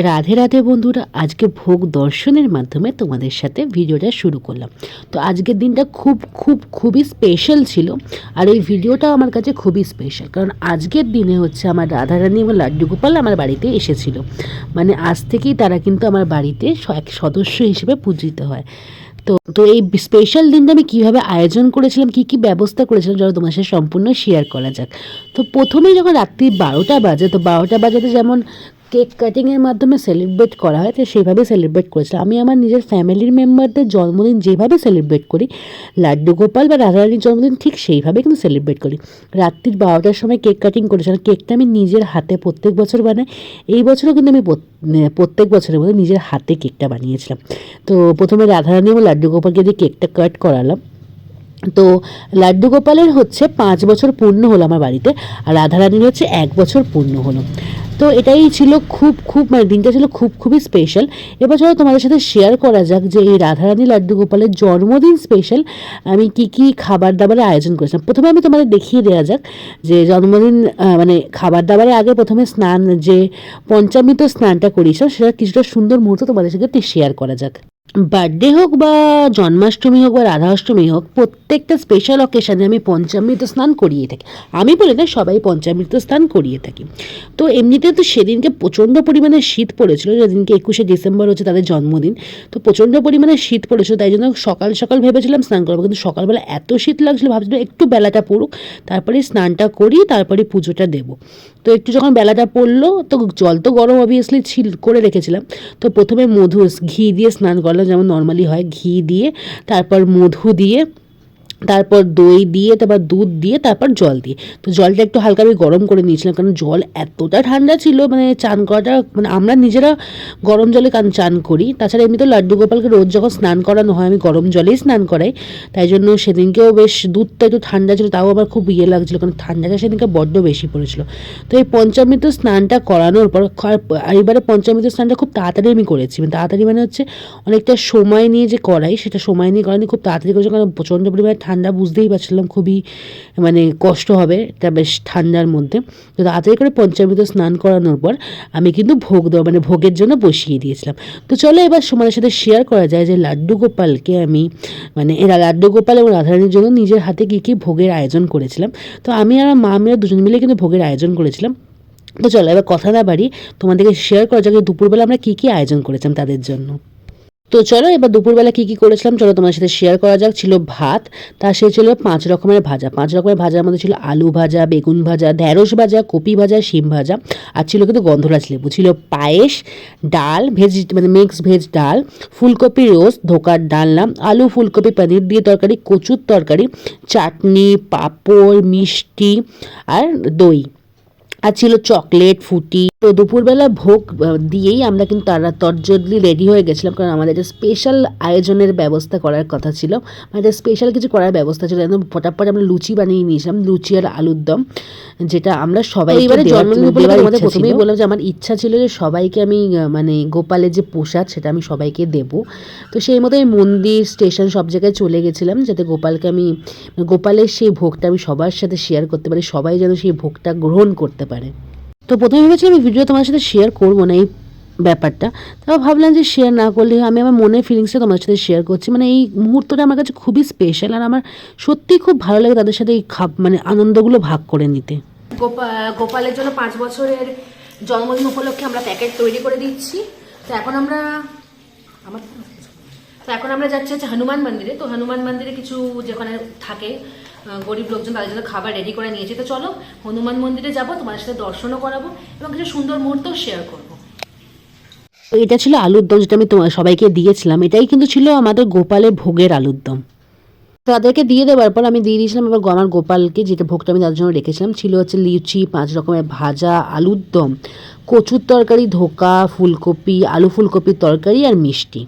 রাধে রাধে বন্ধুরা, আজকে ভোগ দর্শনের মাধ্যমে তোমাদের সাথে ভিডিওটা শুরু করলাম। তো আজকের দিনটা খুবই স্পেশাল ছিল। আর এই ভিডিওটা আমার কাছে খুবই স্পেশাল, কারণ আজকের দিনে হচ্ছে আমার রাধারানী এবং লাড্ডু গোপাল আমার বাড়িতে এসেছিল। মানে আজ থেকেই তারা কিন্তু আমার বাড়িতে এক সদস্য হিসেবে পূজিত হয়। তো তো এই স্পেশাল দিনটা আমি কীভাবে আয়োজন করেছিলাম, কী ব্যবস্থা করেছিলাম, যেন তোমার সাথে সম্পূর্ণ শেয়ার করা যাক। তো প্রথমেই যখন রাত্রি 12টা বাজে, তো 12টা বাজাতে যেমন কেক কাটিংয়ের মাধ্যমে সেলিব্রেট করা হয়, তো সেইভাবে সেলিব্রেট করেছিলাম। আমি আমার নিজের ফ্যামিলির মেম্বারদের জন্মদিন যেভাবে সেলিব্রেট করি, লাড্ডু গোপাল বা রাধারানীর জন্মদিন ঠিক সেইভাবে কিন্তু সেলিব্রেট করি। রাত্রির 12টার সময় কেক কাটিং করেছিলাম। কেকটা আমি নিজের হাতে প্রত্যেক বছর বানাই। এই বছরও কিন্তু আমি প্রত্যেক বছরের মধ্যে নিজের হাতে কেকটা বানিয়েছিলাম। তো প্রথমে রাধারানী এবং লাড্ডু গোপালকে দিয়ে কেকটা কাট করালাম। তো লাড্ডু গোপালের হচ্ছে 5 বছর পূর্ণ হলো আমার বাড়িতে, আর রাধারানীর হচ্ছে 1 বছর পূর্ণ হলো। তো এটাই ছিল মানে দিনটা ছিল খুবই স্পেশাল। এবার চলো তোমাদের সাথে শেয়ার করা যাক যে এই রাধারানী লাড্ডু গোপালের জন্মদিন স্পেশাল আমি কি খাবার দাবারের আয়োজন করেছিলাম। প্রথমে আমি তোমাদের দেখিয়ে দেওয়া যাক যে জন্মদিন মানে খাবার দাবারের আগে প্রথমে স্নান, যে পঞ্চামৃত স্নানটা করিয়েছিলাম, সেটা কিছুটা সুন্দর মুহূর্ত তোমাদের সাথে শেয়ার করা যাক। বার্থডে হোক বা জন্মাষ্টমী হোক বা রাধাষ্টমী হোক, প্রত্যেকটা স্পেশাল অকেশানে আমি পঞ্চামৃত স্নান করিয়ে থাকি। আমি বলি না, সবাই পঞ্চামৃত স্নান করিয়ে থাকি। তো এমনিতে তো সেদিনকে প্রচণ্ড পরিমাণে শীত পড়েছিল, যেদিনকে 21শে ডিসেম্বর হচ্ছে তাদের জন্মদিন। তো প্রচণ্ড পরিমাণে শীত পড়েছিল, তাই জন্য সকাল সকাল ভেবেছিলাম স্নান করবো, কিন্তু সকালবেলা এত শীত লাগছিলো, ভাবছিলাম একটু বেলাটা পড়ুক, তারপরে স্নানটা করি, তারপরে পুজোটা দেবো। তো একটু যখন বেলাটা পড়লো, তো জল তো গরম অবভিয়াসলি করে রেখেছিলাম। তো প্রথমে ঘি দিয়ে স্নান করলাম, যেমন নর্মালি হয়, ঘি দিয়ে, তারপর মধু দিয়ে, তারপর দই দিয়ে, তারপর দুধ দিয়ে, তারপর জল দিয়ে। তো জলটা একটু হালকা আমি গরম করে নিয়েছিলাম, কারণ জল এতটা ঠান্ডা ছিল, মানে চান করাটা, মানে আমরা নিজেরা গরম জলে চান করি। তাছাড়া এমনি তো লাড্ডু গোপালকে রোজ যখন স্নান করানো হয়, আমি গরম জলেই স্নান করাই। তাই জন্য সেদিনকেও বেশ দুধটা একটু ঠান্ডা ছিল, তাও আমার খুব লাগছিলো, কারণ ঠান্ডাটা সেদিনকে বড্ড বেশি পড়েছিল। তো এই পঞ্চামৃত স্নানটা করানোর পর, এবারে পঞ্চামৃত স্নানটা খুব তাড়াতাড়ি আমি করেছি। তাড়াতাড়ি মানে হচ্ছে অনেকটা সময় নিয়ে যে করাই, সেটা সময় নিয়ে করানি, খুব তাড়াতাড়ি করেছি, কারণ প্রচণ্ড পরিমাণে ঠান্ডা, বুঝতেই পারছিলাম খুবই মানে কষ্ট হবে এটা বেশ ঠান্ডার মধ্যে। তো তাড়াতাড়ি করে পঞ্চামৃত স্নান করানোর পর আমি কিন্তু মানে ভোগের জন্য বসিয়ে দিয়েছিলাম। তো চলো এবার তোমাদের সাথে শেয়ার করা যায় যে লাড্ডু গোপালকে আমি, মানে এরা লাড্ডু গোপাল এবং রাধারানীর জন্য নিজের হাতে কী ভোগের আয়োজন করেছিলাম। তো আমি আর মা মেয়েরা দুজন মিলে কিন্তু ভোগের আয়োজন করেছিলাম। তো চলো এবার কথা না বাড়ি, তোমাদেরকে শেয়ার করা যাক দুপুরবেলা আমরা কী আয়োজন করেছিলাম তাদের জন্য। তো চলো এবার দুপুরবেলা কী করেছিলাম চলো তোমার সাথে শেয়ার করা যাক। ছিল ভাত, তার সাথে ছিল 5 রকমের ভাজা। 5 রকমের ভাজার মধ্যে ছিল আলু ভাজা, বেগুন ভাজা, ঢেঁড়স ভাজা, কপি ভাজা, শিম ভাজা, আর ছিল কিন্তু গন্ধরাজ লেবু। ছিল পায়েস, ডাল, ভেজ মানে মিক্স ভেজ ডাল, ফুলকপি রোস্ট, ধোকার ডালনা, আলু ফুলকপি পনির দিয়ে তরকারি, কচুর তরকারি, চাটনি, পাঁপড়, মিষ্টি আর দই, আর ছিল চকলেট, ফুটি। তো দুপুরবেলা ভোগ দিয়েই আমরা কিন্তু তারা তরজলি রেডি হয়ে গেছিলাম, কারণ আমাদের একটা স্পেশাল আয়োজনের ব্যবস্থা করার কথা ছিল, মানে স্পেশাল কিছু করার ব্যবস্থা ছিল। একদম ফটাফট আমরা লুচি বানিয়ে নিয়েছিলাম, লুচি আর আলুর দম, যেটা আমরা সবাই এবারে জন্মদিন উপলক্ষে আমাদের প্রথমেই বললাম যে আমার ইচ্ছা ছিল যে সবাইকে আমি মানে গোপালের যে প্রসাদ সেটা আমি সবাইকে দেবো। তো সেই মতো আমি মন্দির, স্টেশন সব জায়গায় চলে গেছিলাম, যাতে গোপালের সেই ভোগটা আমি সবার সাথে শেয়ার করতে পারি, সবাই যেন সেই ভোগটা গ্রহণ করতে পারে। তো প্রথমে ভেবেছিলাম এই ভিডিও তোমার সাথে শেয়ার করবো না এই ব্যাপারটা, তাও ভাবলাম যে শেয়ার না করলে আমি আমার মনের ফিলিংসটা তোমার সাথে শেয়ার করছি। মানে এই মুহূর্তটা আমার কাছে খুবই স্পেশাল, আর আমার সত্যিই খুব ভালো লাগে তাদের সাথে এই মানে আনন্দগুলো ভাগ করে নিতে। গোপালের জন্য 5 বছরের জন্মদিন উপলক্ষে আমরা প্যাকেট তৈরি করে দিচ্ছি। তো এখন আমরা যাচ্ছি হচ্ছে হনুমান মন্দিরে। তো হনুমান মন্দিরে কিছু যেখানে থাকে গরিব লোকজন, তাদের জন্য খাবার রেডি করে নিয়েছি। তো চলো হনুমান মন্দিরে যাবো, তোমাদের সাথে দর্শনও করাবো এবং কিছু সুন্দর মুহূর্তও শেয়ার করবো। এটা ছিল আলুর দম, যেটা আমি সবাইকে দিয়েছিলাম। এটাই কিন্তু ছিল আমাদের গোপালের ভোগের আলুর দম। তাদেরকে দিয়ে দেওয়ার পর আমি দিয়ে দিয়েছিলাম এবার আমার গোপালকে, যেটা ভোগটা আমি তার জন্য রেখেছিলাম। ছিল হচ্ছে লুচি, 5 রকমের ভাজা, আলুর দম, কচুর তরকারি, ধোকা, ফুলকপি, আলু ফুলকপির তরকারি আর মিষ্টি।